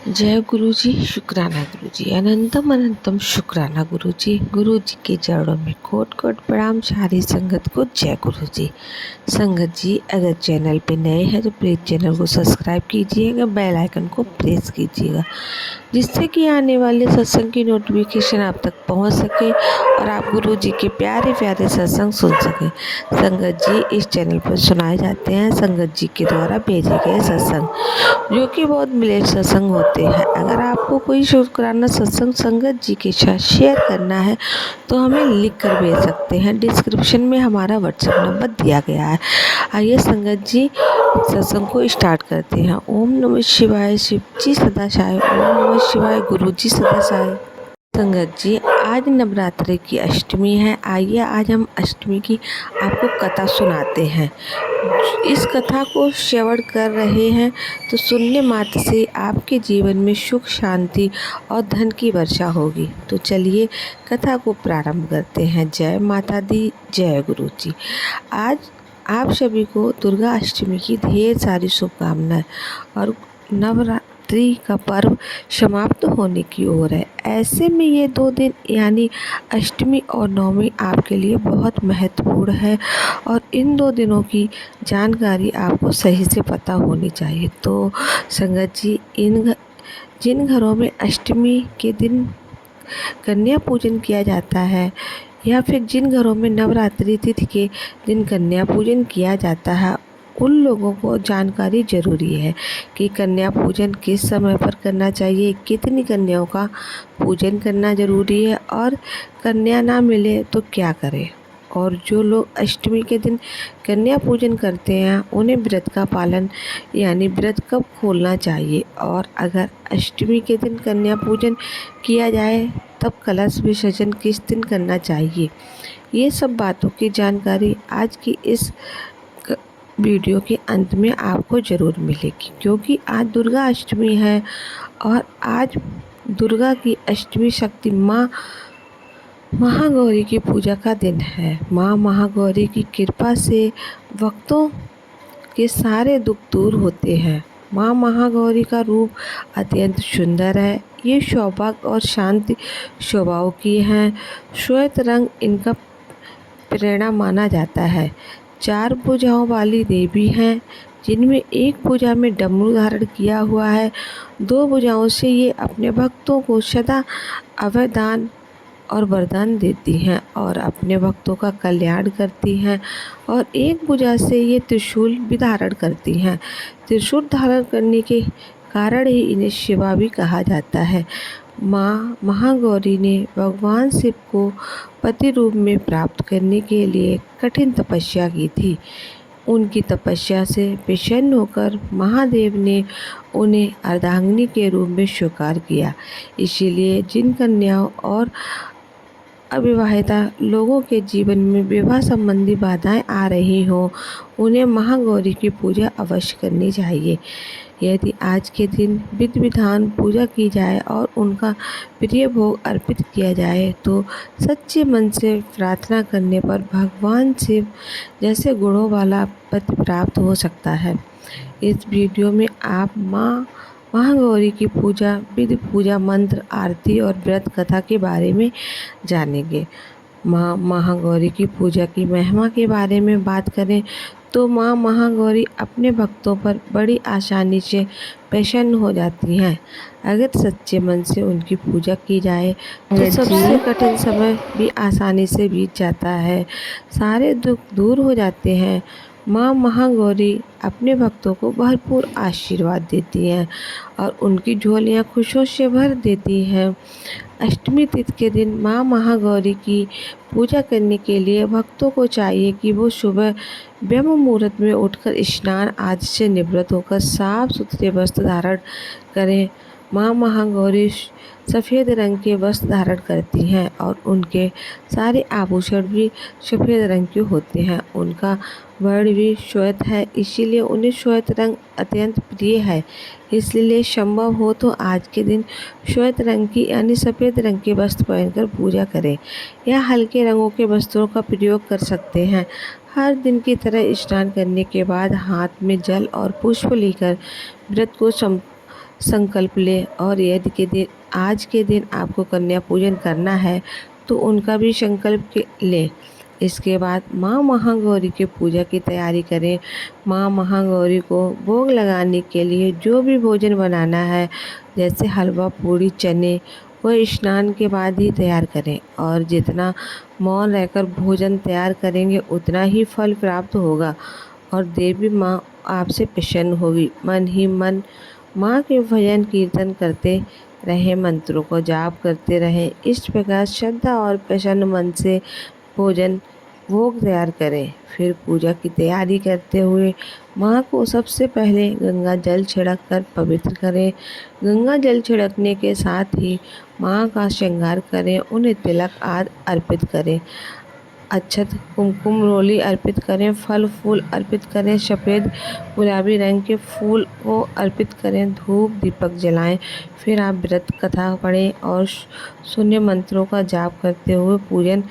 जय गुरु जी, शुक्राना गुरु जी, अनंतम अनंतम शुक्राना गुरु जी के चरणों में कोट कोट प्रणाम। सारी संगत को जय गुरु जी। संगत जी, अगर चैनल पे नए हैं तो प्लीज़ चैनल को सब्सक्राइब कीजिएगा, बेल आइकन को प्रेस कीजिएगा, जिससे कि आने वाले सत्संग की नोटिफिकेशन आप तक पहुंच सके और आप गुरु जी के प्यारे प्यारे सत्संग सुन सकें। संगत जी, इस चैनल पर सुनाए जाते हैं संगत जी के द्वारा भेजे गए सत्संग, जो कि बहुत मिले सत्संग होते हैं। अगर आपको कोई शुक्राना सत्संग संगत जी के साथ शेयर करना है तो हमें लिख कर भेज सकते हैं। डिस्क्रिप्शन में हमारा व्हाट्सएप नंबर दिया गया है। आइए संगत जी, सत्संग को स्टार्ट करते हैं। ओम नमः शिवाय। शिव जी सदा सहाय। ओम नमः शिवाय। गुरु जी सदा सहाय। संगत जी, आज नवरात्रि की अष्टमी है। आइए आज हम अष्टमी की आपको कथा सुनाते हैं। इस कथा को श्रवण कर रहे हैं तो सुनने मात्र से आपके जीवन में सुख, शांति और धन की वर्षा होगी। तो चलिए कथा को प्रारंभ करते हैं। जय माता दी, जय गुरु जी। आज आप सभी को दुर्गा अष्टमी की ढेर सारी शुभकामनाएं। और नवरात्रि का पर्व समाप्त होने की ओर है। ऐसे में ये 2 दिन यानी अष्टमी और नवमी आपके लिए बहुत महत्वपूर्ण है और इन 2 दिनों की जानकारी आपको सही से पता होनी चाहिए। तो संगत जी, जिन घरों में अष्टमी के दिन कन्या पूजन किया जाता है या फिर जिन घरों में नवरात्रि तिथि के दिन कन्या पूजन किया जाता है, उन लोगों को जानकारी ज़रूरी है कि कन्या पूजन किस समय पर करना चाहिए, कितनी कन्याओं का पूजन करना ज़रूरी है और कन्या ना मिले तो क्या करें। और जो लोग अष्टमी के दिन कन्या पूजन करते हैं उन्हें व्रत का पालन यानी व्रत कब खोलना चाहिए, और अगर अष्टमी के दिन कन्या पूजन किया जाए तब कलश विसर्जन किस दिन करना चाहिए, ये सब बातों की जानकारी आज की इस वीडियो के अंत में आपको ज़रूर मिलेगी। क्योंकि आज दुर्गा अष्टमी है और आज दुर्गा की अष्टमी शक्ति माँ महागौरी की पूजा का दिन है। माँ महागौरी की कृपा से भक्तों के सारे दुख दूर होते हैं। माँ महागौरी का रूप अत्यंत सुंदर है। ये सौभाग्य और शांति स्वभाव की हैं। श्वेत रंग इनका प्रेरणा माना जाता है। 4 भुजाओं वाली देवी हैं, जिनमें एक भुजा में डमरू धारण किया हुआ है। 2 भुजाओं से ये अपने भक्तों को सदा अभयदान और वरदान देती हैं और अपने भक्तों का कल्याण करती हैं। और एक भुजा से ये त्रिशूल भी धारण करती हैं। त्रिशूल धारण करने के कारण ही इन्हें शिवा भी कहा जाता है। माँ महागौरी ने भगवान शिव को पति रूप में प्राप्त करने के लिए कठिन तपस्या की थी। उनकी तपस्या से प्रसन्न होकर महादेव ने उन्हें अर्धांगिनी के रूप में स्वीकार किया। इसीलिए जिन कन्याओं और अविवाहिता लोगों के जीवन में विवाह संबंधी बाधाएं आ रही हों, उन्हें महागौरी की पूजा अवश्य करनी चाहिए। यदि आज के दिन विधि विधान पूजा की जाए और उनका प्रिय भोग अर्पित किया जाए तो सच्चे मन से प्रार्थना करने पर भगवान शिव जैसे गुणों वाला पति प्राप्त हो सकता है। इस वीडियो में आप माँ महागौरी की पूजा विधि, पूजा मंत्र, आरती और व्रत कथा के बारे में जानेंगे। माँ महागौरी की पूजा की महिमा के बारे में बात करें तो माँ महागौरी अपने भक्तों पर बड़ी आसानी से प्रसन्न हो जाती हैं। अगर सच्चे मन से उनकी पूजा की जाए तो सबसे कठिन समय भी आसानी से बीत जाता है, सारे दुख दूर हो जाते हैं। माँ महागौरी अपने भक्तों को भरपूर आशीर्वाद देती हैं और उनकी झोलियाँ खुशियों से भर देती हैं। अष्टमी तिथि के दिन माँ महागौरी की पूजा करने के लिए भक्तों को चाहिए कि वो सुबह ब्रह्म मुहूर्त में उठकर स्नान आदि से निवृत्त होकर साफ सुथरे वस्त्र धारण करें। माँ महागौरी सफ़ेद रंग के वस्त्र धारण करती हैं और उनके सारे आभूषण भी सफ़ेद रंग के होते हैं। उनका वर्ण भी श्वेत है, इसीलिए उन्हें श्वेत रंग अत्यंत प्रिय है। इसलिए संभव हो तो आज के दिन श्वेत रंग की यानी सफ़ेद रंग के वस्त्र पहनकर पूजा करें या हल्के रंगों के वस्त्रों का प्रयोग कर सकते हैं। हर दिन की तरह स्नान करने के बाद हाथ में जल और पुष्प लेकर व्रत को संकल्प लें। और यदि आज के दिन आपको कन्या पूजन करना है तो उनका भी संकल्प लें। इसके बाद माँ महागौरी के पूजा की तैयारी करें। माँ महागौरी को भोग लगाने के लिए जो भी भोजन बनाना है, जैसे हलवा, पूड़ी, चने, वह स्नान के बाद ही तैयार करें। और जितना मौन रहकर भोजन तैयार करेंगे उतना ही फल प्राप्त होगा और देवी माँ आपसे प्रसन्न होगी। मन ही मन माँ के भजन कीर्तन करते रहें, मंत्रों को जाप करते रहें। इस प्रकार श्रद्धा और प्रसन्न मन से भोजन भोग तैयार करें। फिर पूजा की तैयारी करते हुए माँ को सबसे पहले गंगा जल छिड़क कर पवित्र करें। गंगा जल छिड़कने के साथ ही माँ का श्रृंगार करें, उन्हें तिलक आदि अर्पित करें, अक्षत, कुमकुम, रोली अर्पित करें, फल फूल अर्पित करें, सफ़ेद गुलाबी रंग के फूल को अर्पित करें, धूप दीपक जलाएं। फिर आप व्रत कथा पढ़ें और शून्य मंत्रों का जाप करते हुए पूजन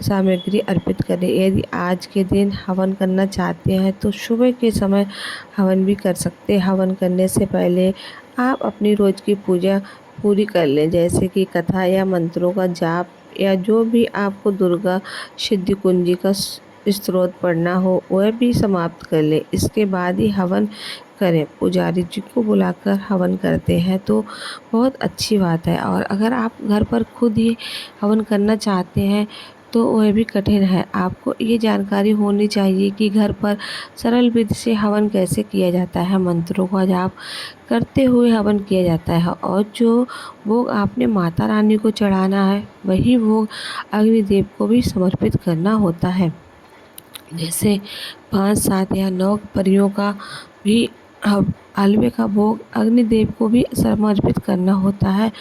सामग्री अर्पित करें। यदि आज के दिन हवन करना चाहते हैं तो सुबह के समय हवन भी कर सकते हैं। हवन करने से पहले आप अपनी रोज की पूजा पूरी कर लें, जैसे कि कथा या मंत्रों का जाप या जो भी आपको दुर्गा सिद्धि कुंजी का स्तोत्र पढ़ना हो वह भी समाप्त कर लें। इसके बाद ही हवन करें। पुजारी जी को बुलाकर हवन करते हैं तो बहुत अच्छी बात है। और अगर आप घर पर खुद ही हवन करना चाहते हैं तो वह भी कठिन है। आपको ये जानकारी होनी चाहिए कि घर पर सरल विधि से हवन कैसे किया जाता है। मंत्रों का जाप करते हुए हवन किया जाता है और जो भोग आपने माता रानी को चढ़ाना है वही भोग अग्निदेव को भी समर्पित करना होता है। जैसे 5, 7 या 9 परियों का भी हलवे का भोग अग्निदेव को भी समर्पित करना होता है।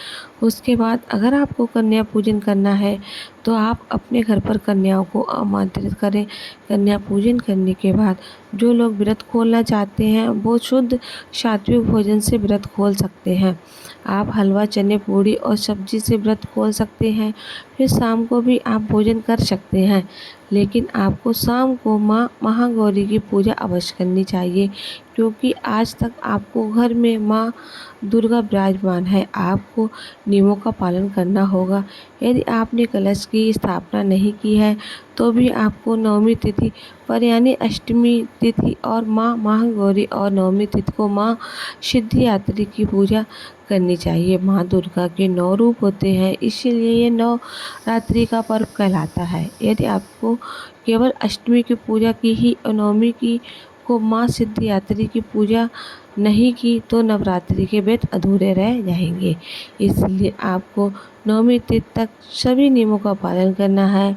उसके बाद अगर आपको कन्या पूजन करना है तो आप अपने घर पर कन्याओं को आमंत्रित करें। कन्या पूजन करने के बाद जो लोग व्रत खोलना चाहते हैं वो शुद्ध सात्विक भोजन से व्रत खोल सकते हैं। आप हलवा, चने, पूड़ी और सब्जी से व्रत खोल सकते हैं। फिर शाम को भी आप भोजन कर सकते हैं, लेकिन आपको शाम को माँ महागौरी की पूजा अवश्य करनी चाहिए, क्योंकि आज तक आपको घर में माँ दुर्गा विराजमान है। आपको नियमों का पालन करना होगा। यदि आपने कलश की स्थापना नहीं की है तो भी आपको नवमी तिथि पर यानी अष्टमी तिथि और माँ महागौरी और नवमी तिथि को माँ सिद्धिदात्री की पूजा करनी चाहिए। माँ दुर्गा के 9 रूप होते हैं, इसीलिए ये नवरात्रि का पर्व कहलाता है। यदि आपको केवल अष्टमी की पूजा की ही और नवमी की को माँ सिद्धिदात्री की पूजा नहीं की तो नवरात्रि के व्रत अधूरे रह जाएंगे। इसलिए आपको नवमी तिथि तक सभी नियमों का पालन करना है।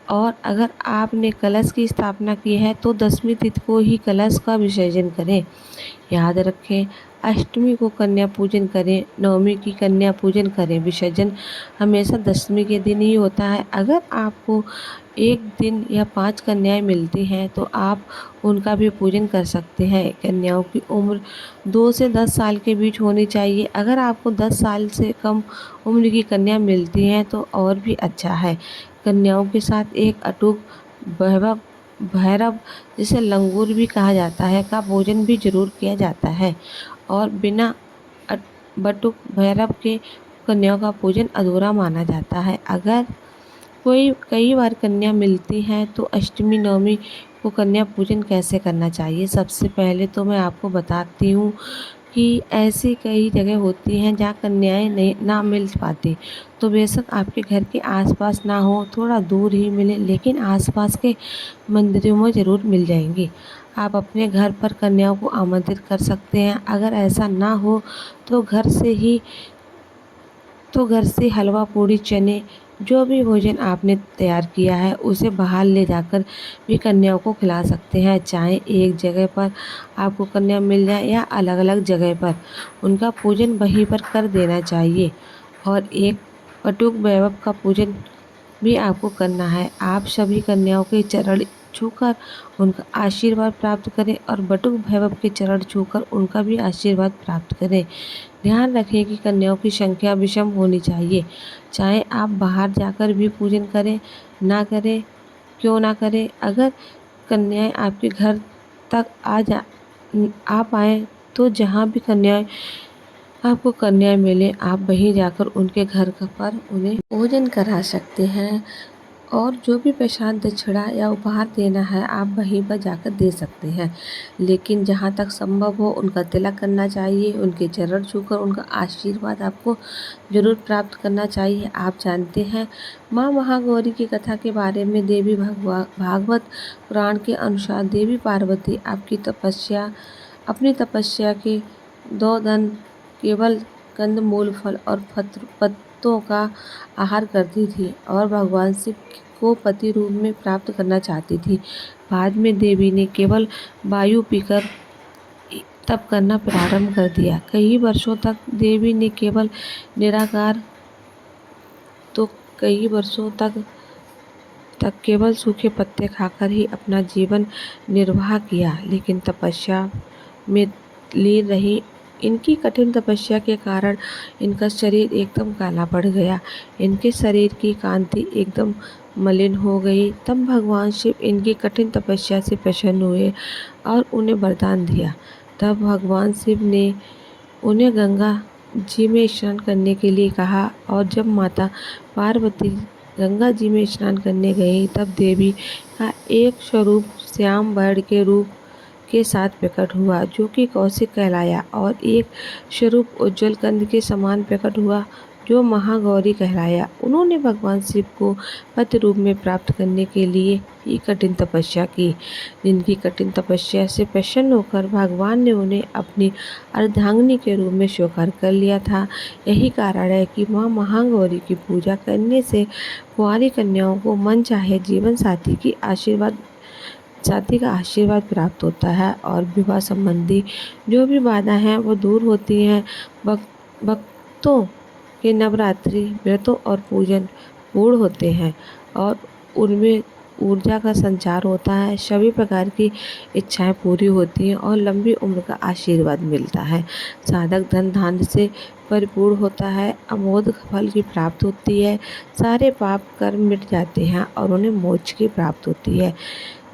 और अगर आपने कलश की स्थापना की है तो 10वीं तिथि को ही कलश का विसर्जन करें। याद रखें, अष्टमी को कन्या पूजन करें, नवमी की कन्या पूजन करें। विसर्जन हमेशा 10वीं के दिन ही होता है। अगर आपको एक दिन या 5 कन्याएं मिलती हैं तो आप उनका भी पूजन कर सकते हैं। कन्याओं की उम्र 2 से 10 साल के बीच होनी चाहिए। अगर आपको 10 साल से कम उम्र की कन्या मिलती हैं तो और भी अच्छा है। कन्याओं के साथ एक अटूट भैरव जिसे लंगूर भी कहा जाता है का भोजन भी जरूर किया जाता है और बिना बटुक भैरव के कन्याओं का पूजन अधूरा माना जाता है। अगर कई बार कन्या मिलती हैं तो अष्टमी नवमी को कन्या पूजन कैसे करना चाहिए। सबसे पहले तो मैं आपको बताती हूँ कि ऐसी कई जगह होती हैं जहाँ कन्याएं नहीं ना मिल पाती, तो बेशक आपके घर के आसपास ना हो, थोड़ा दूर ही मिले, लेकिन आसपास के मंदिरों में ज़रूर मिल जाएंगी। आप अपने घर पर कन्याओं को आमंत्रित कर सकते हैं। अगर ऐसा ना हो तो घर से हलवा, पूड़ी, चने, जो भी भोजन आपने तैयार किया है उसे बाहर ले जाकर भी कन्याओं को खिला सकते हैं। चाहे एक जगह पर आपको कन्या मिल जाए या अलग अलग जगह पर, उनका पूजन वहीं पर कर देना चाहिए। और एक बटुक वैभव का पूजन भी आपको करना है। आप सभी कन्याओं के चरण छूकर उनका आशीर्वाद प्राप्त करें और बटुक वैभव के चरण छूकर उनका भी आशीर्वाद प्राप्त करें। ध्यान रखें कि कन्याओं की संख्या विषम होनी चाहिए। चाहे आप बाहर जाकर भी पूजन करें क्यों ना करें, अगर कन्याएं आपके घर तक आ पाएँ तो जहाँ भी कन्याएं आपको कन्या मिले, आप वहीं जाकर उनके घर पर उन्हें भोजन करा सकते हैं और जो भी प्रसाद दक्षिणा या उपहार देना है आप वहीं पर जाकर दे सकते हैं। लेकिन जहाँ तक संभव हो उनका तिलक करना चाहिए, उनके चरण छूकर उनका आशीर्वाद आपको जरूर प्राप्त करना चाहिए। आप जानते हैं माँ महागौरी की कथा के बारे में देवी भागवत पुराण के अनुसार देवी पार्वती अपनी तपस्या के 2 दिन केवल कंदमूल, फल और पत्तों का आहार करती थी और भगवान शिव को पति रूप में प्राप्त करना चाहती थी। बाद में देवी ने केवल वायु पीकर तप करना प्रारंभ कर दिया। कई वर्षों तक देवी ने केवल निराकार तो कई वर्षों तक केवल सूखे पत्ते खाकर ही अपना जीवन निर्वाह किया। लेकिन तपस्या में लीन रही। इनकी कठिन तपस्या के कारण इनका शरीर एकदम काला पड़ गया। इनके शरीर की कांति एकदम मलिन हो गई। तब भगवान शिव इनकी कठिन तपस्या से प्रसन्न हुए और उन्हें वरदान दिया। तब भगवान शिव ने उन्हें गंगा जी में स्नान करने के लिए कहा और जब माता पार्वती गंगा जी में स्नान करने गई तब देवी का एक स्वरूप श्याम वर्ण के रूप के साथ प्रकट हुआ जो कि कौशिक कहलाया और एक स्वरूप उज्ज्वल कंद के समान प्रकट हुआ जो महागौरी कहलाया। उन्होंने भगवान शिव को पति रूप में प्राप्त करने के लिए ही कठिन तपस्या की। जिनकी कठिन तपस्या से प्रसन्न होकर भगवान ने उन्हें अपनी अर्धांगिनी के रूप में स्वीकार कर लिया था। यही कारण है कि माँ महागौरी की पूजा करने से कुंवारी कन्याओं को मन चाहे जीवन साथी का आशीर्वाद प्राप्त होता है और विवाह संबंधी जो भी बाधा हैं वो दूर होती हैं। भक्तों के नवरात्रि व्रतों और पूजन पूर्ण होते हैं और उनमें ऊर्जा का संचार होता है। सभी प्रकार की इच्छाएं पूरी होती हैं और लंबी उम्र का आशीर्वाद मिलता है। साधक धन धान्य से परिपूर्ण होता है। अमोघ फल की प्राप्ति होती है। सारे पाप कर्म मिट जाते हैं और उन्हें मोक्ष की प्राप्ति होती है।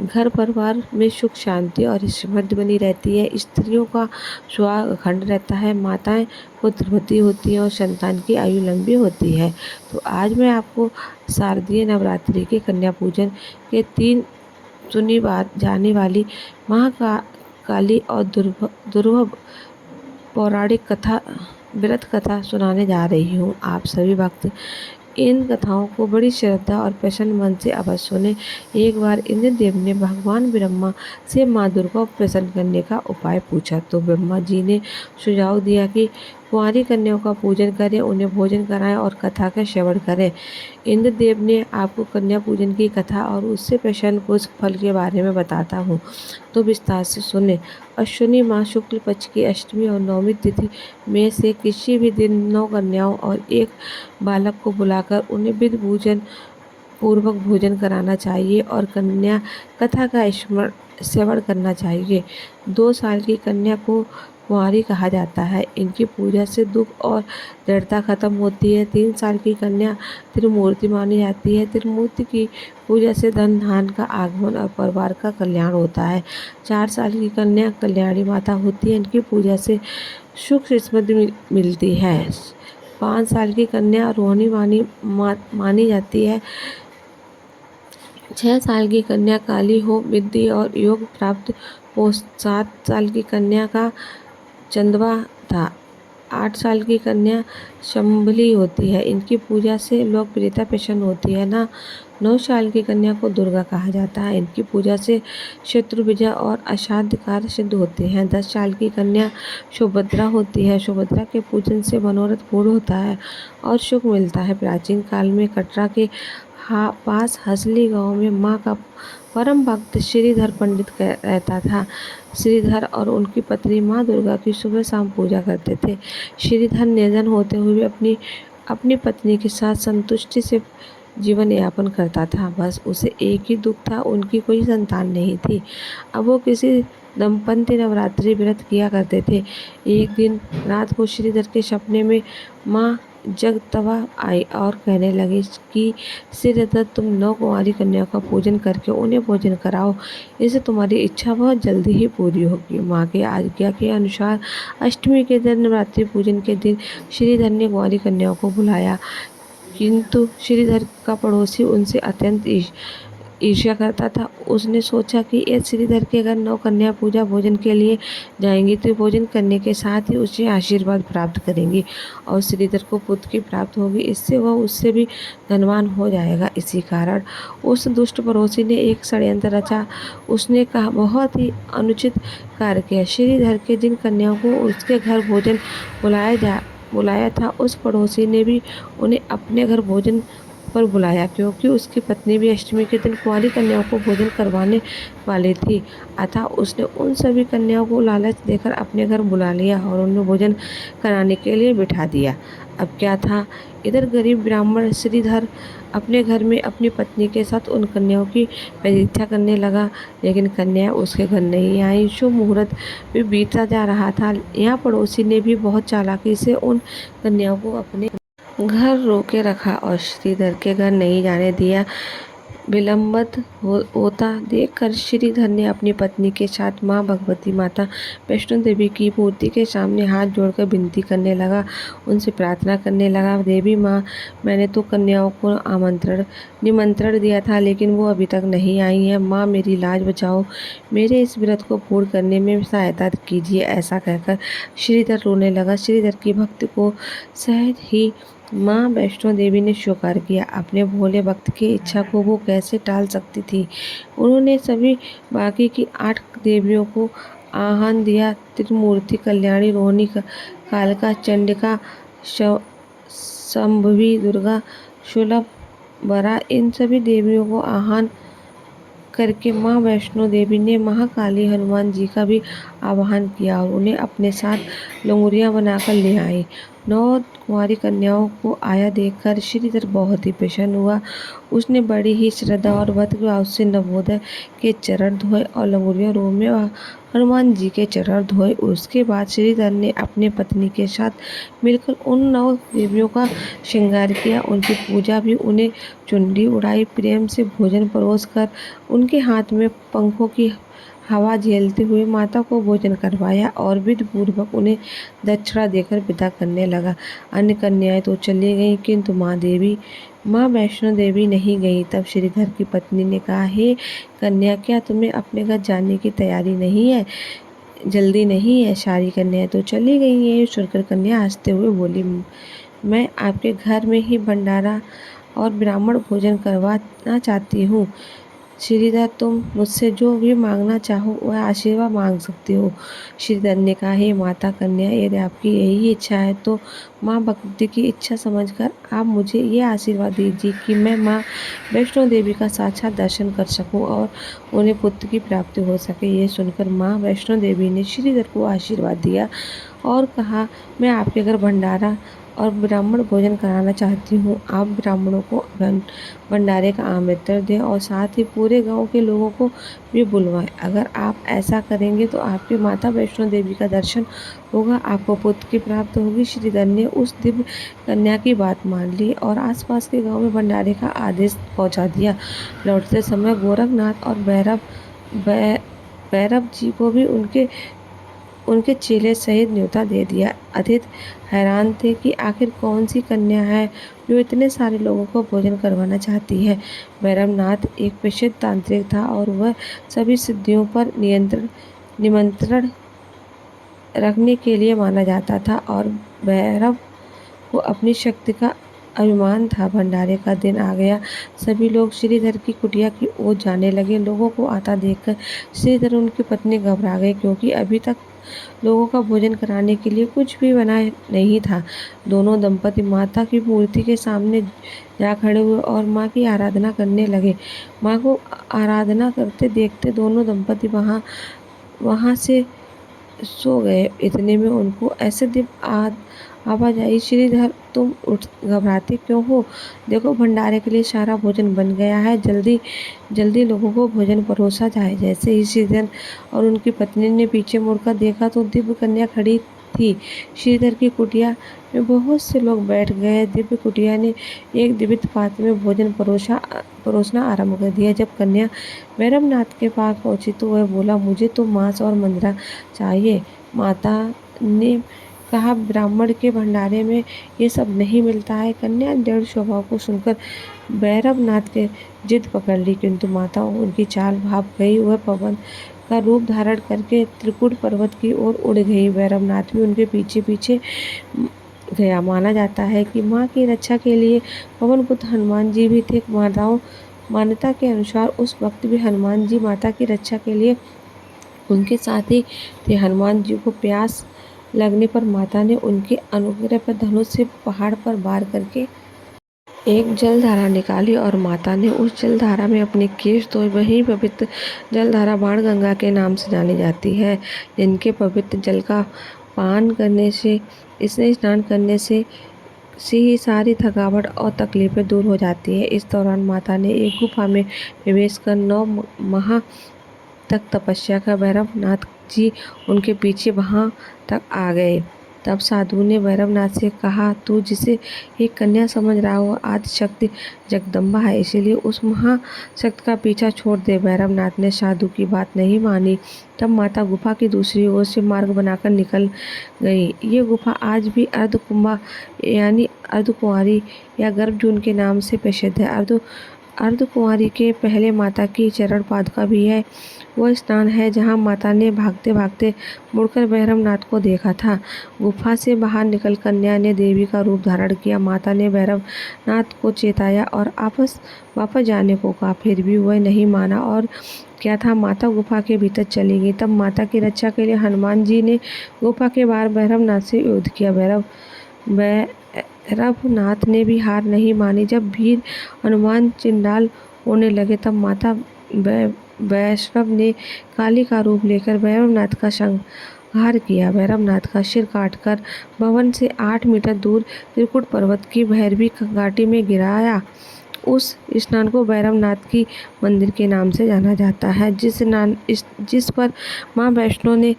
घर परिवार में सुख शांति और समृद्धि बनी रहती है। स्त्रियों का सुहाग अखंड रहता है। माताएं पुत्रवती होती हैं और संतान की आयु लंबी होती है। तो आज मैं आपको शारदीय नवरात्रि के कन्या पूजन के 3 सुनी जाने वाली महाकाली और दुर्लभ पौराणिक कथा व्रत कथा सुनाने जा रही हूँ। आप सभी भक्त इन कथाओं को बड़ी श्रद्धा और प्रसन्न मन से अवश्य सुने। एक बार इंद्रदेव ने भगवान ब्रह्मा से माँ दुर्गा को प्रसन्न करने का उपाय पूछा तो ब्रह्मा जी ने सुझाव दिया कि कुंवारी कन्याओं का पूजन करें, उन्हें भोजन कराएं और कथा का श्रवण करें। इंद्रदेव ने आपको कन्या पूजन की कथा और उससे प्रसन्न पुष्प फल के बारे में बताता हूँ, तो विस्तार से सुने। अश्विनी माह शुक्ल पक्ष की अष्टमी और नवमी तिथि में से किसी भी दिन 9 कन्याओं और एक बालक को बुलाकर उन्हें विधि पूजन पूर्वक भोजन कराना चाहिए और कन्या कथा का श्रवण करना चाहिए। 2 साल की कन्या को कुंवारी कहा जाता है। इनकी पूजा से दुख और दृढ़ता खत्म होती है। 3 साल की कन्या त्रिमूर्ति मानी जाती है। त्रिमूर्ति की पूजा से धन धान का आगमन और परिवार का कल्याण होता है। 4 साल की कन्या कल्याणी माता होती है। इनकी पूजा से सुख समृद्धि मिलती है। 5 साल की कन्या रोहिणी मानी जाती है। 6 साल की कन्या काली हो विद्या और योग प्राप्त हो। 7 साल की कन्या का चंदवा था। 8 साल की कन्या शंभली होती है। इनकी पूजा से लोकप्रियता प्रसन्न होती है ना। 9 साल की कन्या को दुर्गा कहा जाता है। इनकी पूजा से शत्रु विजय और असाध्य कार्य सिद्ध होते हैं। 10 साल की कन्या सुभद्रा होती है। सुभद्रा के पूजन से मनोरथ पूर्ण होता है और सुख मिलता है। प्राचीन काल में कटरा के पास हसली गांव में माँ का परम भक्त श्रीधर पंडित रहता था। श्रीधर और उनकी पत्नी माँ दुर्गा की सुबह शाम पूजा करते थे। श्रीधर निर्धन होते हुए अपनी पत्नी के साथ संतुष्टि से जीवन यापन करता था। बस उसे एक ही दुख था, उनकी कोई संतान नहीं थी। अब वो किसी दंपति नवरात्रि व्रत किया करते थे। एक दिन रात को श्रीधर के सपने में माँ जगतवा आई और कहने लगी कि श्रीधर, तुम 9 कुंवारी कन्याओं का पूजन करके उन्हें भोजन कराओ, इससे तुम्हारी इच्छा बहुत जल्दी ही पूरी होगी। माँ की आज्ञा के अनुसार अष्टमी के दिन, नवरात्रि पूजन के दिन श्रीधर ने कुंवारी कन्याओं को बुलाया, किंतु श्रीधर का पड़ोसी उनसे अत्यंत ईर्ष्या करता था। उसने सोचा कि यदि श्रीधर के घर 9 कन्या पूजा भोजन के लिए जाएंगी तो भोजन करने के साथ ही उसे आशीर्वाद प्राप्त करेंगी और श्रीधर को पुत्र की प्राप्त होगी, इससे वह उससे भी धनवान हो जाएगा। इसी कारण उस दुष्ट पड़ोसी ने एक षड्यंत्र रचा। उसने कहा, बहुत ही अनुचित कार्य किया। श्रीधर के जिन कन्याओं को उसके घर भोजन बुलाया था, उस पड़ोसी ने भी उन्हें अपने घर भोजन पर बुलाया, क्योंकि उसकी पत्नी भी अष्टमी के दिन कुंवारी कन्याओं को भोजन करवाने वाली थी। अतः उसने उन सभी कन्याओं को लालच देकर अपने घर बुला लिया और उन्हें भोजन कराने के लिए बिठा दिया। अब क्या था, इधर गरीब ब्राह्मण श्रीधर अपने घर में अपनी पत्नी के साथ उन कन्याओं की प्रतीक्षा करने लगा, लेकिन कन्याएं उसके घर नहीं आई। शुभ मुहूर्त भी बीतता जा रहा था। यहाँ पड़ोसी ने भी बहुत चालाकी से उन कन्याओं को अपने घर रोके रखा और श्रीधर के घर नहीं जाने दिया। विलंबित होता देखकर श्रीधर ने अपनी पत्नी के साथ माँ भगवती माता वैष्णो देवी की मूर्ति के सामने हाथ जोड़कर विनती करने लगा, उनसे प्रार्थना करने लगा, देवी माँ, मैंने तो कन्याओं को निमंत्रण दिया था, लेकिन वो अभी तक नहीं आई हैं। माँ, मेरी लाज बचाओ, मेरे इस व्रत को पूर्ण करने में सहायता कीजिए। ऐसा कहकर श्रीधर रोने लगा। श्रीधर की भक्ति को सहज ही माँ वैष्णो देवी ने स्वीकार किया। अपने भोले भक्त की इच्छा को वो कैसे टाल सकती थी। उन्होंने सभी बाकी की 8 देवियों को आह्वान दिया। त्रिमूर्ति, कल्याणी, रोहिणी, कालिका, चंडिका, संभवी, दुर्गा, शूलंभरा, इन सभी देवियों को आह्वान करके माँ वैष्णो देवी ने महाकाली हनुमान जी का भी आह्वान किया और उन्हें अपने साथ लंगुरियाँ बनाकर ले आई। 9 कुंवारी कन्याओं को आया देखकर श्रीधर बहुत ही प्रसन्न हुआ। उसने बड़ी ही श्रद्धा और भक्ति भाव से नवोदय के चरण धोए और लंगुरिया रूप में हनुमान जी के चरण धोए। उसके बाद श्रीधर ने अपने पत्नी के साथ मिलकर उन 9 देवियों का श्रृंगार किया, उनकी पूजा भी, उन्हें चुनरी उड़ाई, प्रेम से भोजन परोसकर उनके हाथ में पंखों की हवा झेलते हुए माता को भोजन करवाया और विधि पूर्वक उन्हें दक्षिणा देकर विदा करने लगा। अन्य कन्याएं तो चली गईं, किंतु माँ वैष्णो देवी नहीं गई। तब श्रीधर की पत्नी ने कहा, हे कन्या, क्या तुम्हें अपने घर जाने की तैयारी नहीं है, जल्दी नहीं है? सारी कन्याएं तो चली गई हैं। सुनकर कन्या हंसते हुए बोली, मैं आपके घर में ही भंडारा और ब्राह्मण भोजन करवाना चाहती हूँ। श्रीधर, तुम मुझसे जो भी मांगना चाहो वह आशीर्वाद मांग सकते हो। श्रीधर ने कहा, हे माता कन्या, यदि आपकी यही इच्छा है तो माँ भगवती की इच्छा समझकर आप मुझे ये आशीर्वाद दीजिए कि मैं माँ वैष्णो देवी का साक्षात दर्शन कर सकूं और उन्हें पुत्र की प्राप्ति हो सके। ये सुनकर माँ वैष्णो देवी ने श्रीधर को आशीर्वाद दिया और कहा, मैं आपके घर भंडारा और ब्राह्मण भोजन कराना चाहती हूँ। आप ब्राह्मणों को भंडारे का आमंत्रण दें और साथ ही पूरे गांव के लोगों को भी बुलवाएं। अगर आप ऐसा करेंगे तो आपकी माता वैष्णो देवी का दर्शन होगा, आपको पुत्र की प्राप्त होगी। श्रीधर ने उस दिव्य कन्या की बात मान ली और आसपास के गांव में भंडारे का आदेश पहुंचा दिया। लौटते समय गोरखनाथ और भैरव जी को भी उनके चेले सहित न्योता दे दिया। अतिथि हैरान थे कि आखिर कौन सी कन्या है जो इतने सारे लोगों को भोजन करवाना चाहती है। भैरवनाथ एक प्रसिद्ध तांत्रिक था और वह सभी सिद्धियों पर निमंत्रण रखने के लिए माना जाता था और भैरव को अपनी शक्ति का अभिमान था। भंडारे का दिन आ गया। सभी लोग श्रीधर की कुटिया की ओर जाने लगे। लोगों को आता देखकर श्रीधर और उनकी पत्नी घबरा गए, क्योंकि अभी तक लोगों का भोजन कराने के लिए कुछ भी बना नहीं था। दोनों दंपति माता की मूर्ति के सामने जा खड़े हुए और माँ की आराधना करने लगे। माँ को आराधना करते देखते दोनों दंपति वहाँ से सो गए। इतने में उनको ऐसे दिव्य आवाज आई, श्रीधर, तुम घबराते क्यों हो? देखो, भंडारे के लिए सारा भोजन बन गया है, जल्दी जल्दी लोगों को भोजन परोसा जाए। जैसे ही श्रीधर और उनकी पत्नी ने पीछे मुड़कर देखा तो दिव्य कन्या खड़ी थी। श्रीधर की कुटिया में बहुत से लोग बैठ गए। दिव्य कुटिया ने एक दिव्य पात्र में भोजन परोसना आरंभ कर दिया। जब कन्या भैरवनाथ के पास पहुंची तो वह बोला, मुझे तो मांस और मंजरा चाहिए। माता ने कहा, ब्राह्मण के भंडारे में ये सब नहीं मिलता है। कन्या दृढ़ स्वभाव को सुनकर भैरवनाथ के जिद पकड़ ली, किंतु माता उनकी चाल भाप गई। वह पवन का रूप धारण करके त्रिकुट पर्वत की ओर उड़ गई। भैरवनाथ भी उनके पीछे पीछे गया। माना जाता है कि माँ की रक्षा के लिए पवन पुत्र हनुमान जी भी थे। मान्यता के अनुसार उस वक्त भी हनुमान जी माता की रक्षा के लिए उनके साथ ही थे। हनुमान जी को प्यास लगने पर माता ने उनके अनुग्रह पर धनुष से पहाड़ पर वार करके एक जलधारा निकाली और माता ने उस जलधारा में अपने केश धोए। वही पवित्र जलधारा बाणगंगा के नाम से जानी जाती है, जिनके पवित्र जल का पान करने से, इसमें स्नान करने से ही सारी थकावट और तकलीफें दूर हो जाती है। इस दौरान माता ने एक गुफा में प्रवेश कर 9 माह तक तपस्या कर भैरवनाथ जी उनके पीछे वहां तक आ गए। तब साधु ने भैरवनाथ से कहा, तू जिसे एक कन्या समझ रहा हो आदि शक्ति जगदम्बा है, इसीलिए उस महाशक्ति का पीछा छोड़ दे। भैरवनाथ ने साधु की बात नहीं मानी। तब माता गुफा की दूसरी ओर से मार्ग बनाकर निकल गई। ये गुफा आज भी अर्धकुंभा यानी अर्धकुंवारी या गर्भजून के नाम से प्रसिद्ध है। अर्धकुंवारी के पहले माता की चरण पादुका भी है। वह स्थान है जहाँ माता ने भागते भागते मुड़कर भैरवनाथ को देखा था। गुफा से बाहर निकल कन्या ने देवी का रूप धारण किया। माता ने भैरवनाथ को चेताया और वापस जाने को कहा, फिर भी वह नहीं माना और क्या था, माता गुफा के भीतर चली गई। तब माता की रक्षा के लिए हनुमान जी ने गुफा के बाहर भैरवनाथ से युद्ध किया। भैरवनाथ ने भी हार नहीं मानी। जब वीर हनुमान चिंडाल होने लगे तब माता वैष्णव ने काली का रूप लेकर भैरवनाथ का संहार किया। भैरवनाथ का सिर काटकर भवन से 8 मीटर दूर त्रिकुट पर्वत की भैरवी घाटी में गिराया। उस स्नान को भैरवनाथ की मंदिर के नाम से जाना जाता है, जिस पर माँ वैष्णो ने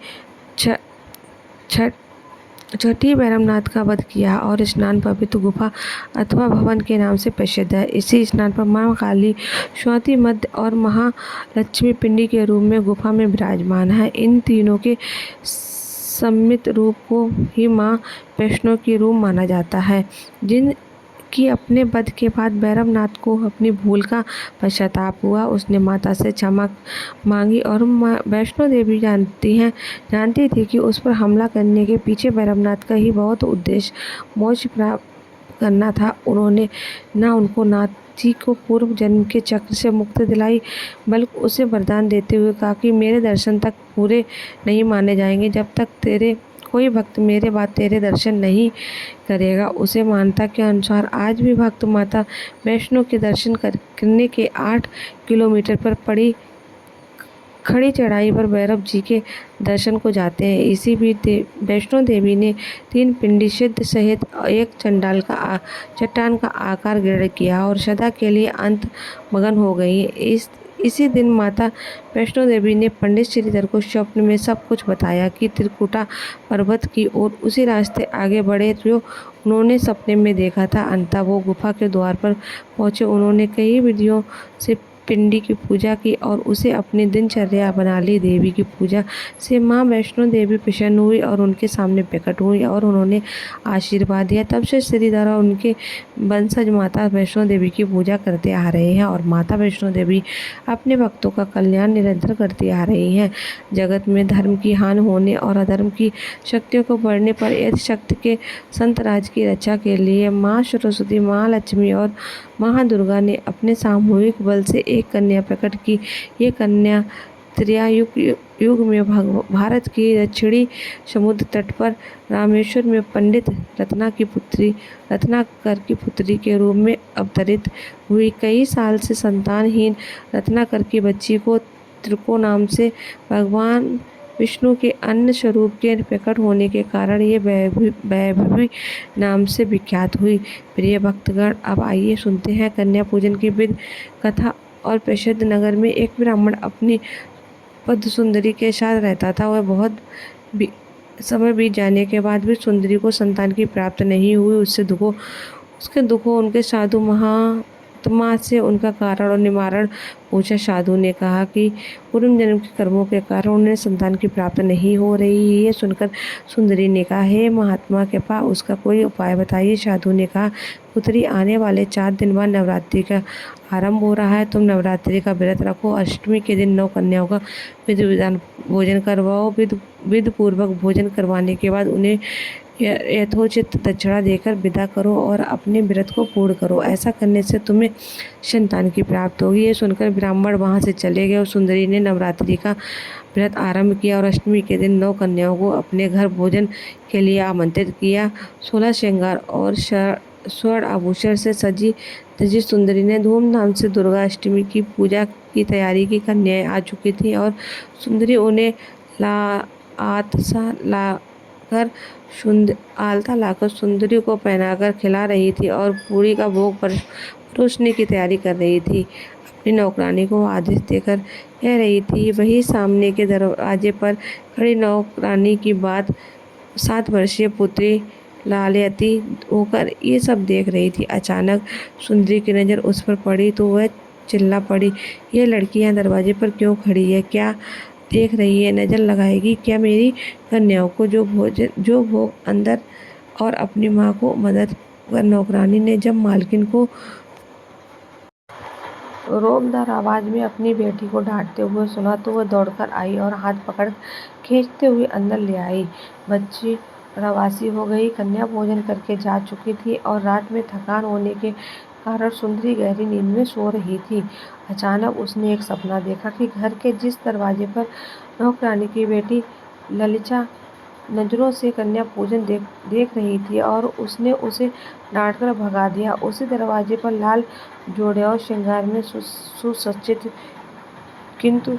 छठी भैरवनाथ का वध किया और स्नान पवित्र गुफा अथवा भवन के नाम से प्रसिद्ध है। इसी स्नान पर माँ काली, स्वाति मध्य और महालक्ष्मी पिंडी के रूप में गुफा में विराजमान है। इन तीनों के सम्मिलित रूप को ही माँ वैष्णो की रूप माना जाता है, जिनकी अपने वध के बाद भैरवनाथ को अपनी भूल का पश्चाताप हुआ। उसने माता से क्षमा मांगी और वैष्णो देवी जानती थी कि उस पर हमला करने के पीछे भैरवनाथ का ही बहुत उद्देश्य मोक्ष प्राप्त करना था। उन्होंने उनको नाथ जी को पूर्व जन्म के चक्र से मुक्ति दिलाई, बल्कि उसे वरदान देते हुए कहा कि मेरे दर्शन तक पूरे नहीं माने जाएंगे जब तक कोई भक्त मेरे बाद तेरे दर्शन नहीं करेगा। उसे मान्यता के अनुसार आज भी भक्त माता वैष्णो के दर्शन करने के 8 किलोमीटर पर पड़ी खड़ी चढ़ाई पर भैरव जी के दर्शन को जाते हैं। इसी बीच वैष्णो देवी ने 3 पिंडी सिद्ध सहित एक चट्टान का आकार ग्रहण किया और सदा के लिए अंत मगन हो गई। इसी दिन माता वैष्णो देवी ने पंडित श्रीधर को स्वप्न में सब कुछ बताया कि त्रिकुटा पर्वत की ओर उसी रास्ते आगे बढ़े जो उन्होंने सपने में देखा था। अंततः वो गुफा के द्वार पर पहुंचे। उन्होंने कई विधियों से पिंडी की पूजा की और उसे अपनी दिनचर्या बना ली। देवी की पूजा से माँ वैष्णो देवी प्रसन्न हुई और उनके सामने प्रकट हुई और उन्होंने आशीर्वाद दिया। तब से श्रीधर और उनके वंशज माता वैष्णो देवी की पूजा करते आ रहे हैं और माता वैष्णो देवी अपने भक्तों का कल्याण निरंतर करती आ रही हैं। जगत में धर्म की हानि होने और अधर्म की शक्तियों को बढ़ने पर यदि शक्ति के संत राज की रक्षा के लिए माँ सरस्वती, माँ लक्ष्मी और माँ दुर्गा ने अपने सामूहिक बल से एक कन्या प्रकट की। ये कन्या त्रेतायुग में भारत की दक्षिणी समुद्र तट पर रामेश्वर में पंडित रत्नाकर की पुत्री के रूप में अवतरित हुई। कई साल से संतानहीन रत्नाकर की बच्ची को त्रिको नाम से भगवान विष्णु के अन्य स्वरूप के प्रकट होने के कारण ये वैभवी नाम से विख्यात हुई। प्रिय भक्तगण, अब आइए सुनते हैं कन्या पूजन की विधि कथा। और प्रसिद्ध नगर में एक ब्राह्मण अपनी पद्म सुंदरी के साथ रहता था। वह बहुत समय बीत जाने के बाद भी सुंदरी को संतान की प्राप्त नहीं हुई। उसके दुखों उनके साधु महात्मा से उनका कारण और निवारण पूछा। साधु ने कहा कि पूर्व जन्म के कर्मों के कारण उन्हें संतान की प्राप्त नहीं हो रही है। ये सुनकर सुंदरी ने कहा, हे महात्मा कृपा उसका कोई उपाय बताइए। साधु ने कहा, पुत्री, आने वाले 4 दिन बाद नवरात्रि का आरंभ हो रहा है। तुम नवरात्रि का व्रत रखो। अष्टमी के दिन 9 कन्याओं का विधि विधान भोजन करवाओ। विधि पूर्वक भोजन करवाने के बाद उन्हें यथोचित दक्षिणा देकर विदा करो और अपने व्रत को पूर्ण करो। ऐसा करने से तुम्हें संतान की प्राप्ति होगी। ये सुनकर ब्राह्मण वहां से चले गए और सुंदरी ने नवरात्रि का व्रत आरंभ किया और अष्टमी के दिन 9 कन्याओं को अपने घर भोजन के लिए आमंत्रित किया। 16 श्रृंगार और स्वर्ण आभूषण से सजी धजी सुंदरी ने धूमधाम से दुर्गा अष्टमी की पूजा की तैयारी की। कन्याएं आ चुकी थी और सुंदरी उन्हें आलता लाकर सुंदरी को पहनाकर खिला रही थी और पूरी का भोग परोसने की तैयारी कर रही थी। अपनी नौकरानी को आदेश देकर कह रही थी। वही सामने के दरवाजे पर खड़ी नौकरानी की 7 वर्षीय पुत्री लालयती होकर ये सब देख रही थी। अचानक सुंदरी की नज़र उस पर पड़ी तो वह चिल्ला पड़ी, यह लड़की यहाँ दरवाजे पर क्यों खड़ी है? क्या देख रही है? नज़र लगाएगी क्या मेरी कन्याओं को? जो भोग अंदर और अपनी माँ को मदद कर। नौकरानी ने जब मालकिन को रोबदार आवाज में अपनी बेटी को डांटते हुए सुना तो वह दौड़कर आई और हाथ पकड़ खींचते हुए अंदर ले आई। बच्ची प्रवासी हो गई। कन्या भोजन करके जा चुकी थी और रात में थकान होने के कारण सुंदरी गहरी नींद में सो रही थी। अचानक उसने एक सपना देखा कि घर के जिस दरवाजे पर नौकरानी की बेटी ललिता नजरों से कन्या पूजन देख रही थी और उसने उसे डांटकर भगा दिया। उसी दरवाजे पर लाल जोड़े और श्रृंगार में सुसज्जित किंतु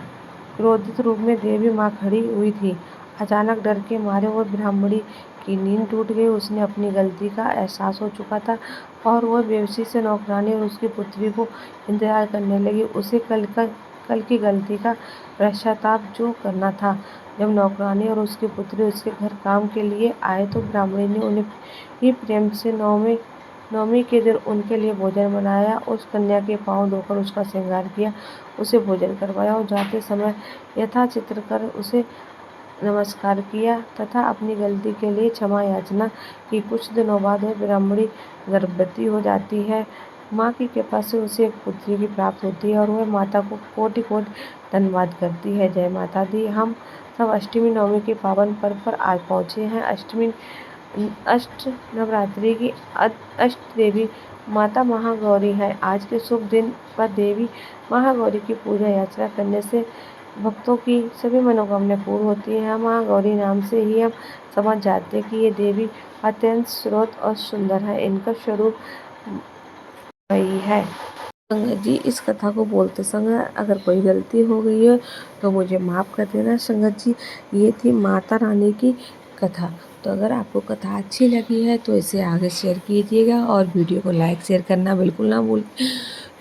क्रोधित रूप में देवी माँ खड़ी हुई थी। अचानक डर के मारे वह ब्राह्मणी की नींद टूट गई। उसने अपनी गलती का एहसास हो चुका था और वह बेहोशी से नौकरानी और उसकी पुत्री को इंतजार करने लगी। उसे कल की गलती का पश्चाताप जो करना था। जब नौकरानी और उसकी पुत्री उसके घर काम के लिए आए तो ब्राह्मणी ने उन्हें ही प्रेम से नवमी के दिन उनके लिए भोजन बनाया। उस कन्या के पांव धोकर उसका श्रृंगार किया, उसे भोजन करवाया और जाते समय यथाचित कर उसे नमस्कार किया तथा अपनी गलती के लिए क्षमा याचना की। कुछ दिनों बाद वह ब्राह्मणी गर्भवती हो जाती है। माँ की कृपा से उसे एक पुत्री की प्राप्त होती है और वह माता को कोटि कोटि धन्यवाद करती है। जय माता दी। हम सब अष्टमी नवमी के पावन पर्व पर आज पहुँचे हैं। अष्ट नवरात्रि की अष्ट देवी माता महागौरी है। आज के शुभ दिन पर देवी महागौरी की पूजा याचना करने से भक्तों की सभी मनोकामनाएं पूर्ण होती हैं। महागौरी नाम से ही हम समझ जाते हैं कि ये देवी अत्यंत स्रोत और सुंदर है। इनका स्वरूप वही है। संगत जी, इस कथा को बोलते समय अगर कोई गलती हो गई है तो मुझे माफ़ कर देना। संगत जी, ये थी माता रानी की कथा। तो अगर आपको कथा अच्छी लगी है तो इसे आगे शेयर कीजिएगा और वीडियो को लाइक शेयर करना बिल्कुल ना भूलें।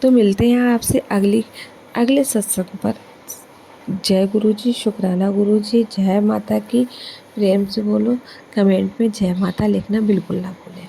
तो मिलते हैं आपसे अगले सत्संग पर। जय गुरु जी, शुक्राना गुरु जी, जय माता की। प्रेम से बोलो, कमेंट में जय माता लिखना बिल्कुल ना भूलें।